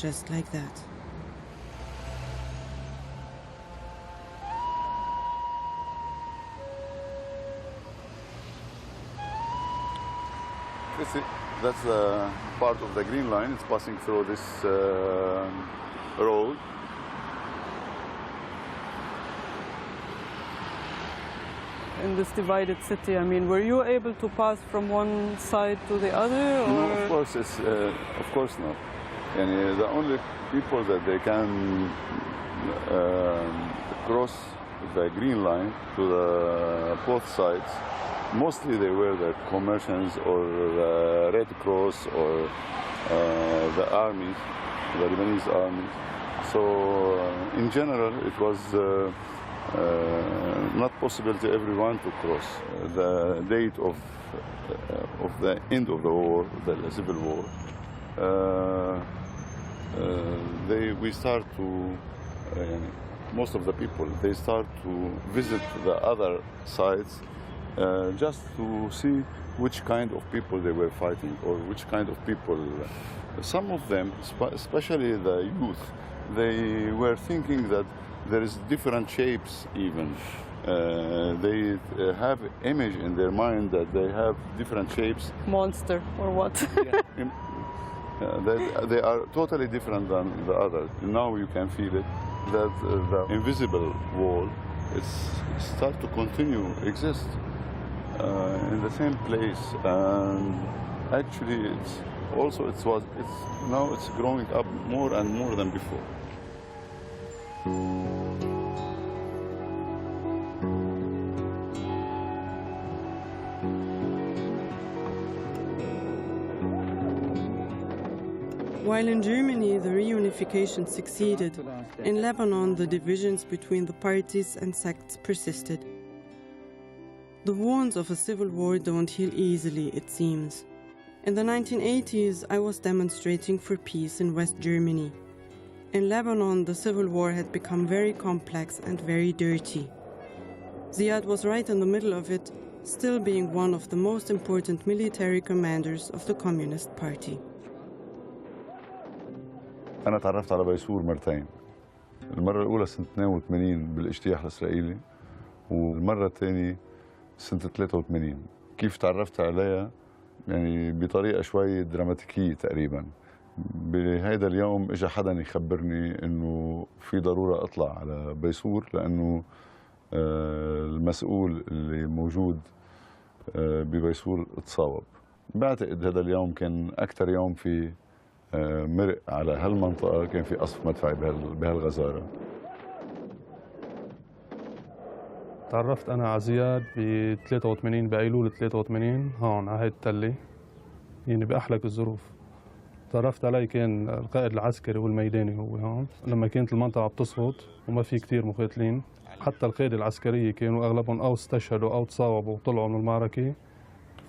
just like that. That's part of the green line. It's passing through this road. In this divided city, I mean, were you able to pass from one side to the other? Or? No, of course not. And the only people that they can cross the green line to the both sides, mostly they were the commerciants or the Red Cross or the army, the Lebanese army. So in general, it was not possible to everyone to cross. The date of the end of the war, the civil war, we start to, most of the people, they start to visit the other sides just to see which kind of people they were fighting or which kind of people. Some of them, especially the youth, they were thinking that there is different shapes even. They have image in their mind that they have different shapes. Monster or what? They are totally different than the others. Now you can feel it, that the invisible wall starts to continue exist in the same place. And actually, now it's growing up more and more than before. While in Germany the reunification succeeded, in Lebanon the divisions between the parties and sects persisted. The wounds of a civil war don't heal easily, it seems. In the 1980s, I was demonstrating for peace in West Germany. In Lebanon, the civil war had become very complex and very dirty. Ziad was right in the middle of it, still being one of the most important military commanders of the Communist Party. أنا تعرفت على بيسور مرتين. المرة الأولى سنة 82 بالاجتياح الإسرائيلي، والمرة الثانية سنة 83. كيف تعرفت عليها؟ يعني بطريقة شوي دراماتيكية تقريبا. بهذا اليوم اجى حدا يخبرني انه في ضرورة اطلع على بيسور لانه المسؤول اللي موجود ببيسور اتصاوب. بعتقد هذا اليوم كان اكثر يوم في مرق على هالمنطقة، كان في قصف مدفعي بهالغزارة. تعرفت أنا على زياد ب 83 بأيلول 83 هون على هاي التلة، يعني بأحلك الظروف. تعرفت عليه كان القائد العسكري والميداني هو هون، لما كانت المنطقة بتسقط وما في كتير مقاتلين، حتى القيادة العسكرية كانوا أغلبهم أو استشهدوا أو تصاوبوا وطلعوا من المعركة.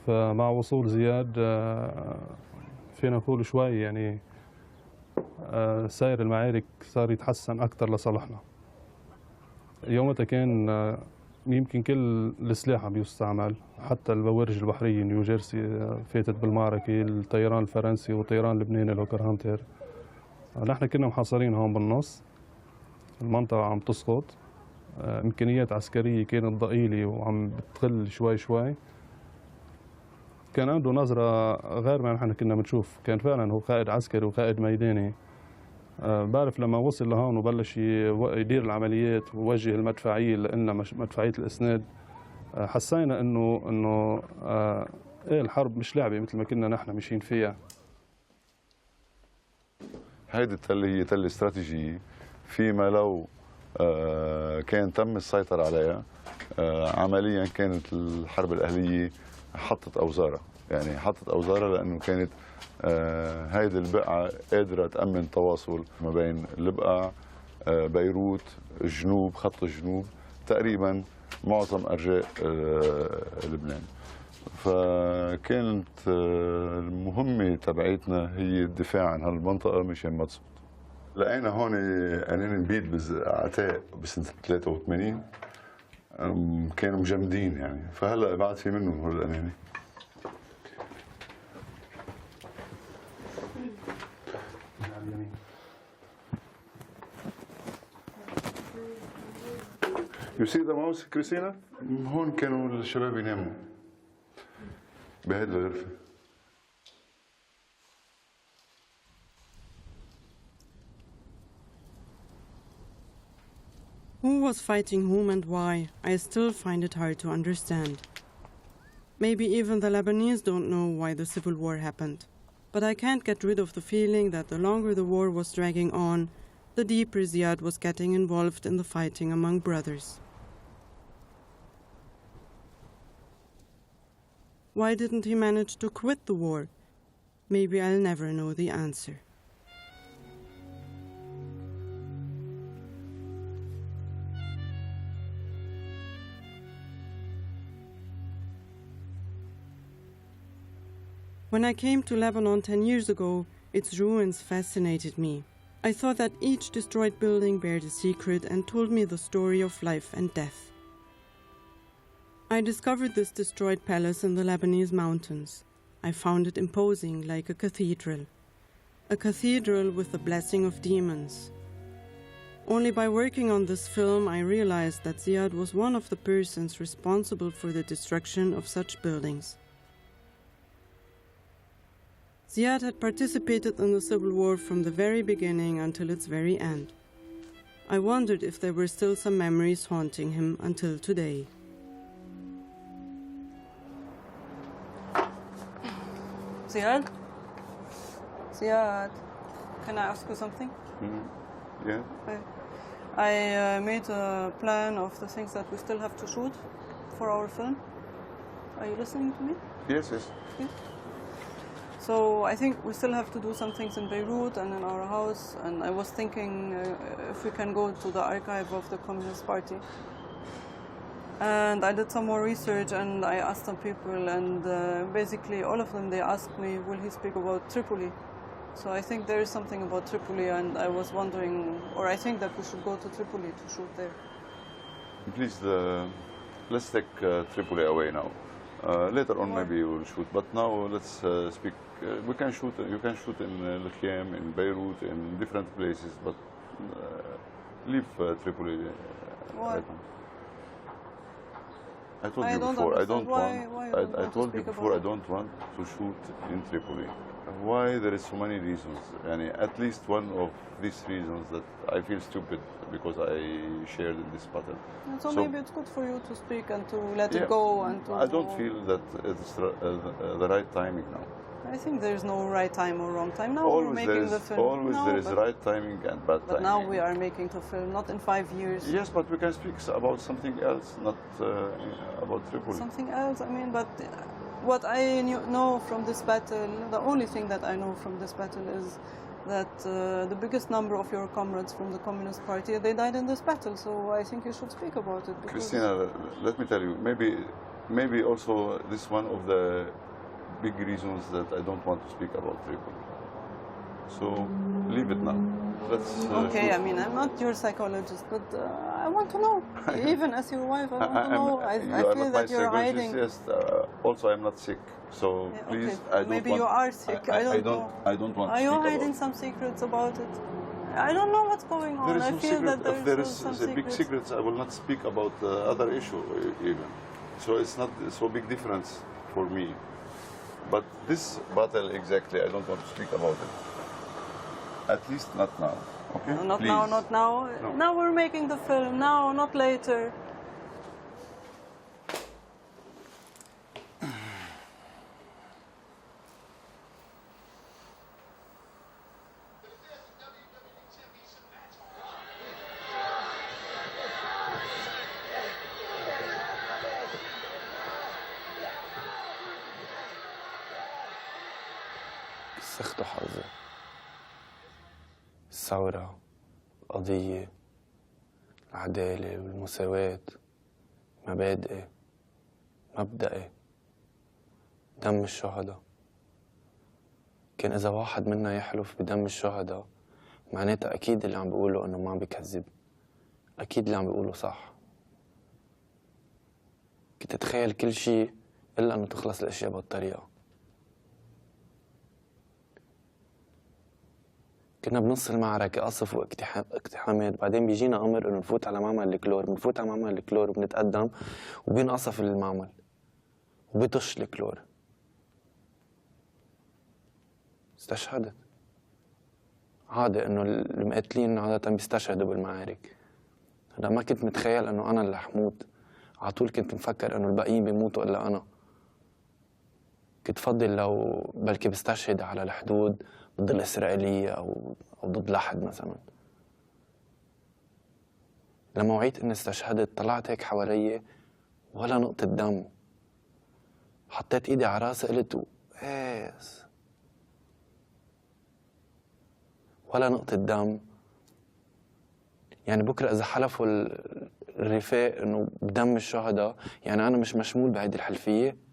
فمع وصول زياد فينا نقول شوي يعني سائر المعارك صار يتحسن أكثر لصالحنا. يومتها كان يمكن كل السلاح عم يستعمل، حتى البوارج البحرية نيو جيرسي فاتت بالمعركة، الطيران الفرنسي والطيران اللبناني الهوكرهانتر. نحن كنا محاصرين هون بالنص، المنطقة عم تسقط، إمكانيات عسكرية كانت ضئيلة وعم بتقل شوي شوي. كان عنده نظرة غير ما نحن كنا بنشوف، كان فعلا هو قائد عسكري وقائد ميداني. بعرف لما وصل لهون وبلش يدير العمليات ووجه المدفعية اللي قلنا مدفعية الإسناد، حسينا إنه إيه الحرب مش لعبة مثل ما كنا نحن ماشيين فيها. هيدي التلة هي تلة استراتيجية، فيما لو كان تم السيطرة عليها عمليا كانت الحرب الأهلية حطت أوزارها، يعني حطت أوزارها لأنه كانت هيدي البقعة قادرة تأمن تواصل ما بين البقع، بيروت، الجنوب، خط الجنوب، تقريبا معظم أرجاء لبنان. فكانت المهمة تبعتنا هي الدفاع عن هالمنطقة مشان ما تسقط. لقينا هون قنين نبيد بعتاق بسنة 83 كانوا مجمدين يعني، فهلا بعد في منهم هول القناني. You see the mouse, Christina? هون كانوا الشباب يناموا بهذه الغرفة. Who was fighting whom and why, I still find it hard to understand. Maybe even the Lebanese don't know why the civil war happened. But I can't get rid of the feeling that the longer the war was dragging on, the deeper Ziad was getting involved in the fighting among brothers. Why didn't he manage to quit the war? Maybe I'll never know the answer. When I came to Lebanon 10 years ago, its ruins fascinated me. I thought that each destroyed building bared a secret and told me the story of life and death. I discovered this destroyed palace in the Lebanese mountains. I found it imposing, like a cathedral with the blessing of demons. Only by working on this film, I realized that Ziad was one of the persons responsible for the destruction of such buildings. Ziad had participated in the civil war from the very beginning until its very end. I wondered if there were still some memories haunting him until today. Ziad? Ziad, can I ask you something? Mm-hmm. Yeah. I made a plan of the things that we still have to shoot for our film. Are you listening to me? Yes, yes. Yeah. So I think we still have to do some things in Beirut and in our house, and I was thinking if we can go to the archive of the Communist Party. And I did some more research and I asked some people, and basically all of them, they asked me, will he speak about Tripoli? So I think there is something about Tripoli, and I was wondering, or I think that we should go to Tripoli to shoot there. Please, let's take Tripoli away now. Later on, maybe we'll shoot. But now let's speak. We can shoot. You can shoot in Al-Khaim, in Beirut, in different places. But leave Tripoli. Why? Right now. I told you before. I don't want. I told you before. I don't want to shoot in Tripoli. Why? There is so many reasons. At least one of these reasons that I feel stupid because I shared in this battle. So maybe it's good for you to speak and to let it go and to. I don't feel that it's the right timing now. I think there is no right time or wrong time. Now Always we're making the film. Always there is right timing and bad timing. But now we are making the film, not in 5 years. Yes, but we can speak about something else, not about Tripoli. Something else, but what I know from this battle, the only thing that I know from this battle is that the biggest number of your comrades from the Communist Party, they died in this battle. So I think you should speak about it. Christina, let me tell you, maybe also this one of the big reasons that I don't want to speak about Tripoli. So leave it now. Let's. Okay, shoot. I'm not your psychologist, but I want to know. Even as your wife, I want to know. I feel that you're hiding. Yes. Also, I'm not sick, so yeah, please. Okay. I don't Maybe want, you are sick. I don't know. I don't want. Are to you speak hiding about some secrets about it? I don't know what's going on. I feel secret. that If there is some big secrets, I will not speak about other issue even. So it's not so big difference for me. But this battle exactly, I don't want to speak about it. At least not now. Okay? No, not Please. now, not now. No. Now we're making the film. Now, not later. سخته حظي الثورة القضية العدالة والمساواة مبادئي مبدئي دم الشهداء كان إذا واحد منا يحلف بدم الشهداء معناتها أكيد اللي عم بيقوله إنه ما عم بيكذب أكيد اللي عم بيقوله صح كنت أتخيل كل شيء إلا إنه تخلص الأشياء بهالطريقة كنا بنص المعركة قصف واقتحامات، بعدين بيجينا أمر إنه نفوت على معمل الكلور، بنفوت على معمل الكلور وبنتقدم وبينقصف المعمل وبيطش الكلور. استشهدت. عادة إنه المقاتلين عادة بيستشهدوا بالمعارك. أنا ما كنت متخيل إنه أنا اللي حموت، على طول كنت مفكر إنه الباقيين بيموتوا إلا أنا. كنت فضل لو بلكي بستشهد على الحدود ضد الإسرائيلية أو ضد لحد مثلا. لما وعيت إني استشهدت طلعت هيك حوالي ولا نقطة دم. حطيت إيدي على راسي قلت إيس، ولا نقطة دم. يعني بكرة إذا حلفوا الرفاق إنه بدم الشهداء، يعني أنا مش مشمول بهيدي الحلفية.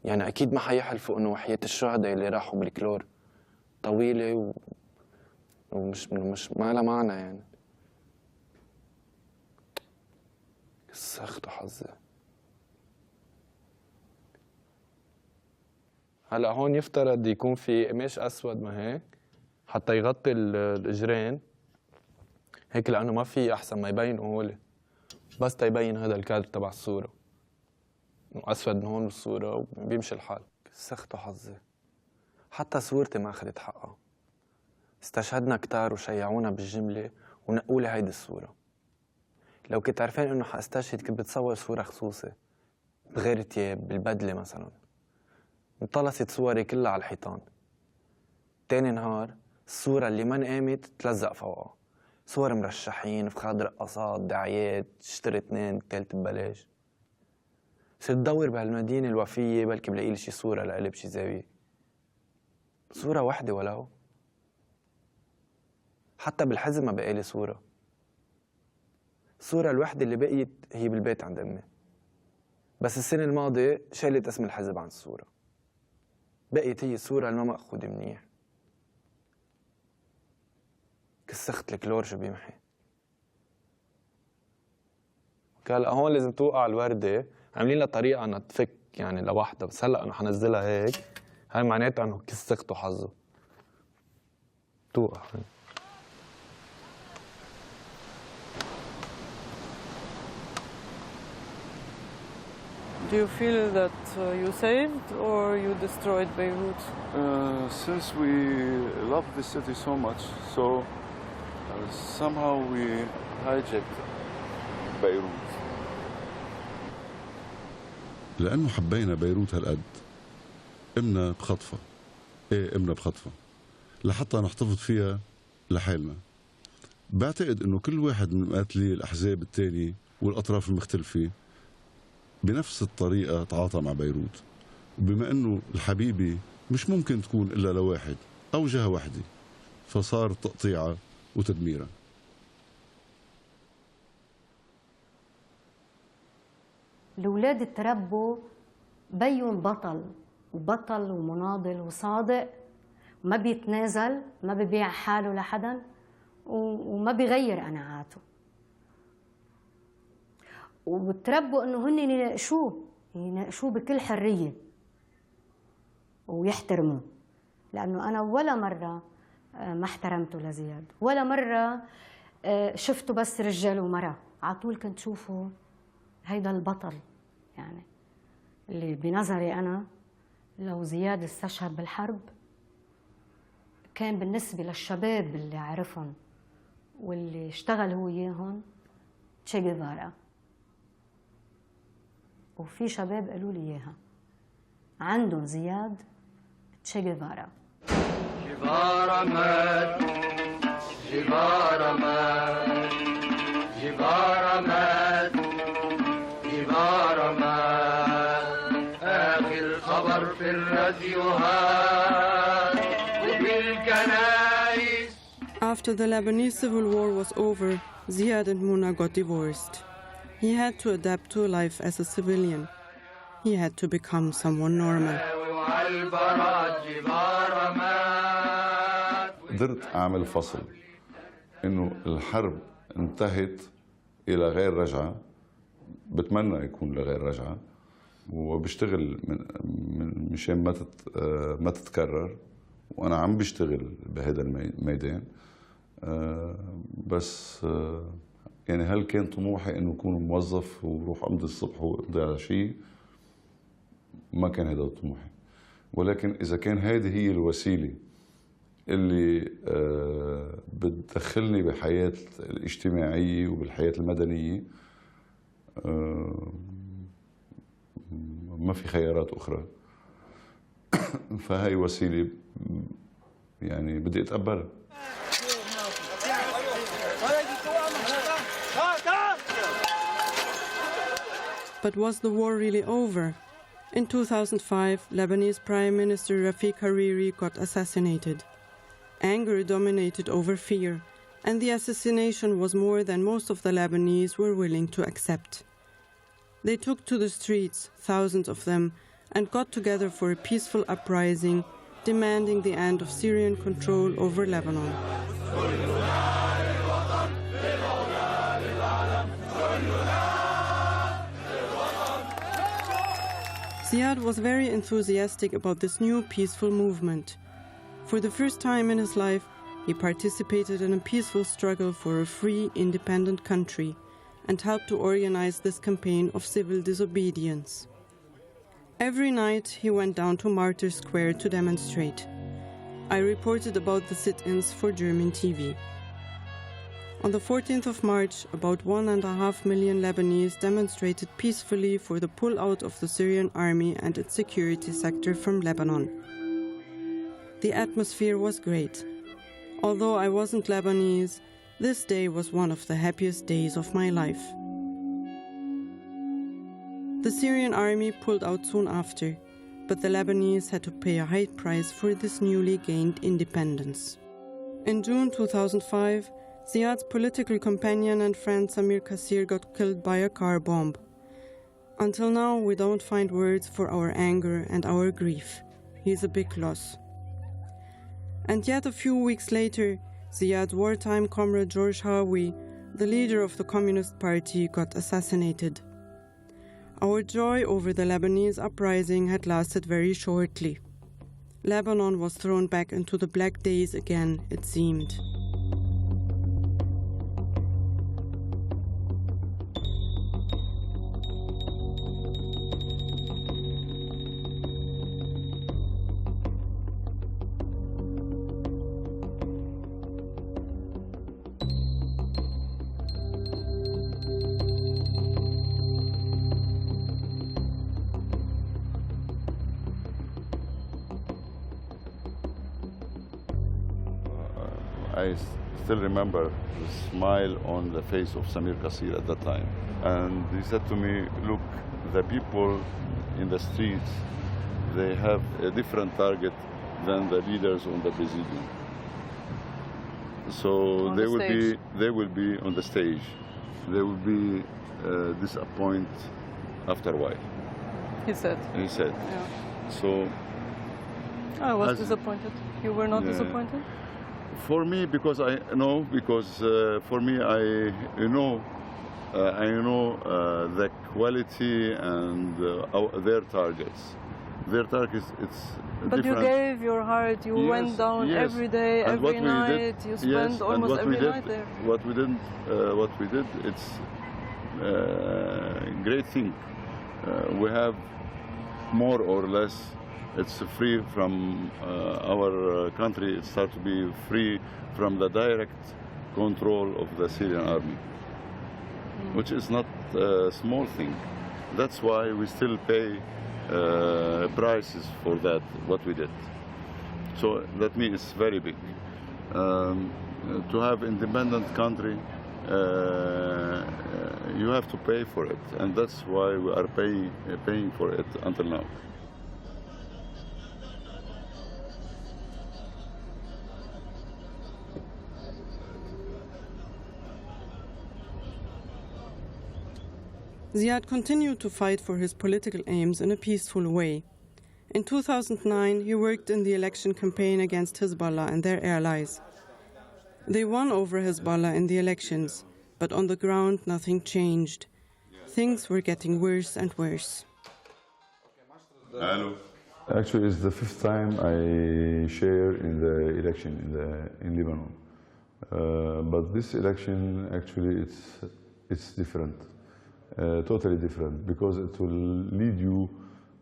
يعني أكيد ما حيحلفوا إنه وحياة الشهداء اللي راحوا بالكلور طويلة ومش ما لها معنى. يعني سخت حظي. هلا هون يفترض يكون في قماش أسود ما هيك حتى يغطي الإجرين هيك، لأنه ما في أحسن ما يبينوا هولي، بس تيبين هذا الكادر تبع الصورة أسود من هون بالصورة وبيمشي الحال. سخت حظي. حتى صورتي ما أخذت حقها. استشهدنا كتار وشيعونا بالجملة ونقولي هيدي الصورة. لو كنت عارفين إنه حأستشهد كنت بتصور صورة خصوصي بغير تياب بالبدلة مثلا. انطلست صوري كلها على الحيطان. تاني نهار الصورة اللي ما نقامت تلزق فوقها، صور مرشحين، فخاد رقصات، دعايات، اشتري 2 التالت ببلاش. صرت دور بهالمدينة الوفية بلكي بلاقيلي شي صورة لإلي بشي زاوية. صورة وحدة ولو. حتى بالحزب ما بقالي صورة. الصورة الوحدة اللي بقيت هي بالبيت عند أمي. بس السنة الماضية شالت اسم الحزب عن الصورة. بقيت هي الصورة اللي ما مأخوذة منيح. كسخت الكلور شو بيمحي. هلا هون لازم توقع الوردة، عاملين لها طريقة انها تفك يعني لوحدها، بس هلا انا حنزلها هيك، هاي معناتها انه كسخت وحظه. توقع. Do you feel that you saved or you destroyed Beirut? Since we love the city so much, so somehow we hijacked Beirut. لأنه حبينا بيروت هالقد قمنا بخطفة. قمنا بخطفة لحتى نحتفظ فيها لحالنا. بعتقد إنه كل واحد من مقاتلي الأحزاب التاني والأطراف المختلفة بنفس الطريقة تعاطى مع بيروت، وبما إنه الحبيبة مش ممكن تكون إلا لواحد أو جهة واحدة، فصار تقطيعها وتدميرها. الأولاد تربوا بيهم بطل ومناضل وصادق، ما بيتنازل، ما بيبيع حاله لحدا وما بيغير قناعاته. وبتربوا انه هن يناقشوه بكل حرية ويحترموه. لأنه أنا ولا مرة ما احترمته لزياد، ولا مرة شفته بس رجال ومرأة، على طول كنت شوفه هيدا البطل. يعني اللي بنظري أنا لو زياد استشهد بالحرب كان بالنسبة للشباب اللي عرفهم واللي اشتغل هو إياهم تشي جيفارا. وفي شباب قالوا لي إياها عندهم زياد تشي جيفارا. جيفارا مات، جيفارا مات، جيفارا مات، جيفارا مات. آخر خبر في الراديوهات وبالكنايس. After the Lebanese civil war was over, Ziad and Muna got divorced. He had to adapt to life as a civilian. He had to become someone normal. قدرت أعمل فصل إنه الحرب انتهت إلى غير رجعة، بتمنى يكون لغير رجعة، وبشتغل مشان ما تتكرر، وأنا عم بشتغل بهذا الميدان. بس يعني هل كان طموحي إنه أكون موظف وروح أمضي الصبح وأمضي على شيء؟ ما كان هذا طموحي. ولكن إذا كان هذه هي الوسيلة اللي بتدخلني بحياة الاجتماعية وبالحياة المدنية، ما في خيارات أخرى، فهي وسيلة يعني بدي أتقبلها. But was the war really over? In 2005, Lebanese Prime Minister Rafik Hariri got assassinated. Anger dominated over fear, and the assassination was more than most of the Lebanese were willing to accept. They took to the streets, thousands of them, and got together for a peaceful uprising, demanding the end of Syrian control over Lebanon. Ziad was very enthusiastic about this new peaceful movement. For the first time in his life, he participated in a peaceful struggle for a free, independent country and helped to organize this campaign of civil disobedience. Every night he went down to Martyr Square to demonstrate. I reported about the sit-ins for German TV. On the 14th of March, about 1.5 million Lebanese demonstrated peacefully for the pull-out of the Syrian army and its security sector from Lebanon. The atmosphere was great. Although I wasn't Lebanese, this day was one of the happiest days of my life. The Syrian army pulled out soon after, but the Lebanese had to pay a high price for this newly gained independence. In June 2005, Ziad's political companion and friend Samir Kassir got killed by a car bomb. Until now, we don't find words for our anger and our grief. He is a big loss. And yet a few weeks later, Ziad's wartime comrade George Hawi, the leader of the Communist Party, got assassinated. Our joy over the Lebanese uprising had lasted very shortly. Lebanon was thrown back into the black days again, it seemed. I still remember the smile on the face of Samir Kassir at that time. And he said to me, look, the people in the streets, they have a different target than the leaders on the presidium. So they will be on the stage. They will be disappointed after a while. He said. He said. Yeah. So I was disappointed. You were not disappointed? For me, because for me, I know the quality and their targets. Their targets, it's but different. You gave your heart. You went down every day, and every night. You spent almost every night there. What we did, it's a great thing. We have more or less. It's free from our country. It starts to be free from the direct control of the Syrian army, which is not a small thing. That's why we still pay prices for that, what we did. So that means it's very big. To have independent country, you have to pay for it, and that's why we are paying for it until now. Ziad continued to fight for his political aims in a peaceful way. In 2009, he worked in the election campaign against Hezbollah and their allies. They won over Hezbollah in the elections, but on the ground nothing changed. Things were getting worse and worse. Hello. Actually, it's the fifth time I share in the election in Lebanon. But this election, actually, it's different, totally different, because it will lead you,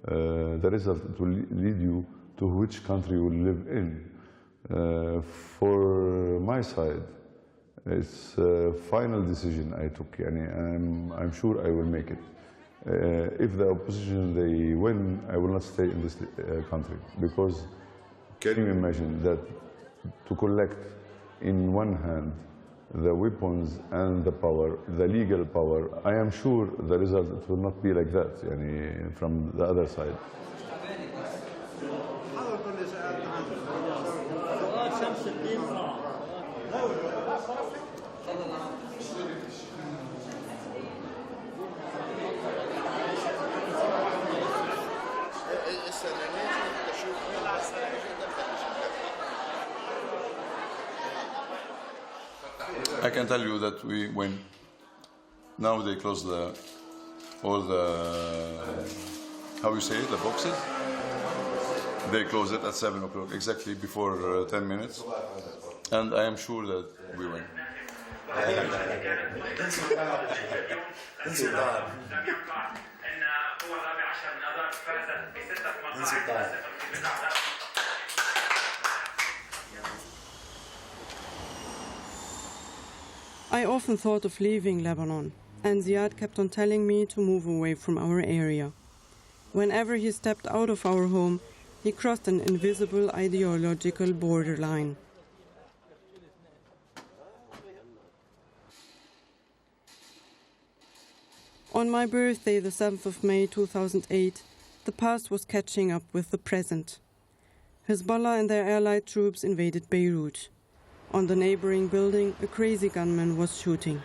the result, it will lead you to which country you will live in. For my side, it's a final decision I took, and I'm sure I will make it. If the opposition, they win, I will not stay in this country, because can you imagine that to collect in one hand the weapons and the power, the legal power, I am sure the result it will not be like that from the other side. I can tell you that we win. Now they close all the how you say it, the boxes. They close it at 7 o'clock, exactly before 10 minutes, and I am sure that we win. I often thought of leaving Lebanon, and Ziad kept on telling me to move away from our area. Whenever he stepped out of our home, he crossed an invisible ideological borderline. On my birthday, the 7th of May 2008, the past was catching up with the present. Hezbollah and their allied troops invaded Beirut. On the neighboring building, a crazy gunman was shooting.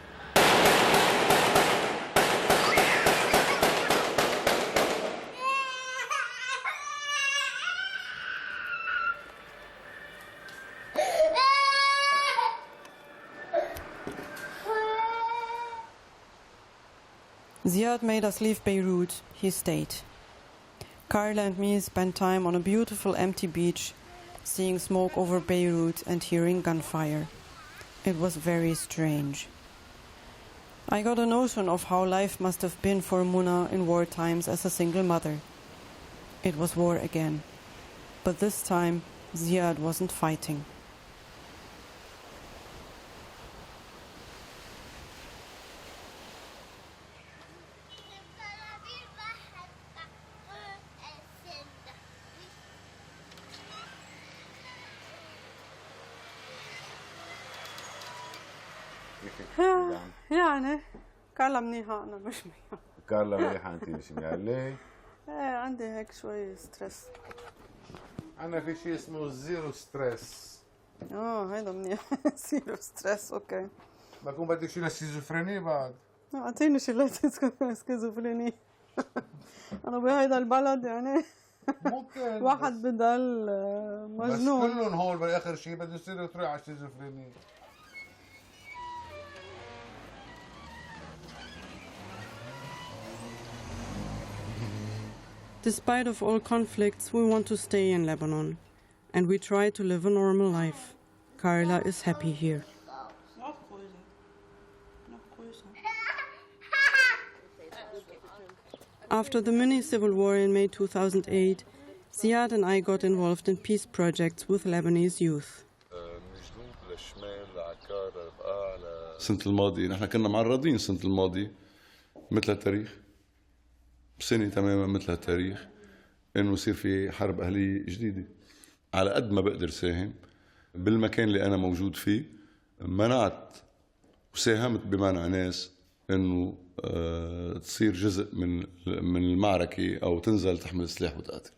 Ziad made us leave Beirut. He stayed. Carla and me spent time on a beautiful empty beach, seeing smoke over Beirut and hearing gunfire. It was very strange. I got a notion of how life must have been for Muna in war times as a single mother. It was war again. But this time, Ziad wasn't fighting. يعني كارلا منيحة أنا مش منيحة. كارلا منيحة أنت مش منيحة ليه؟ إيه عندي هيك شوي ستريس. أنا في شيء اسمه زيرو ستريس. هيدا منيح زيرو ستريس أوكي. بكون بدك شيء للسكيزوفرينيا بعد. أعطيني شيء للسكيزوفرينيا. أنا بهيدا البلد يعني. ممكن. واحد بدل مجنون. بس كلهم هون بالآخر شيء بده يصيروا تروح على السكيزوفرينيا. Despite of all conflicts, we want to stay in Lebanon, and we try to live a normal life. Carla is happy here. After the mini-civil war in May 2008, Ziad and I got involved in peace projects with Lebanese youth. السنة الماضية نحن كنا معرضين السنة الماضية مثل التاريخ سنة تماما مثل التاريخ إنه يصير في حرب أهلية جديدة. على قد ما بقدر ساهم بالمكان اللي أنا موجود فيه، منعت وساهمت بمنع ناس إنه تصير جزء من المعركة أو تنزل تحمل سلاح وتقاتل.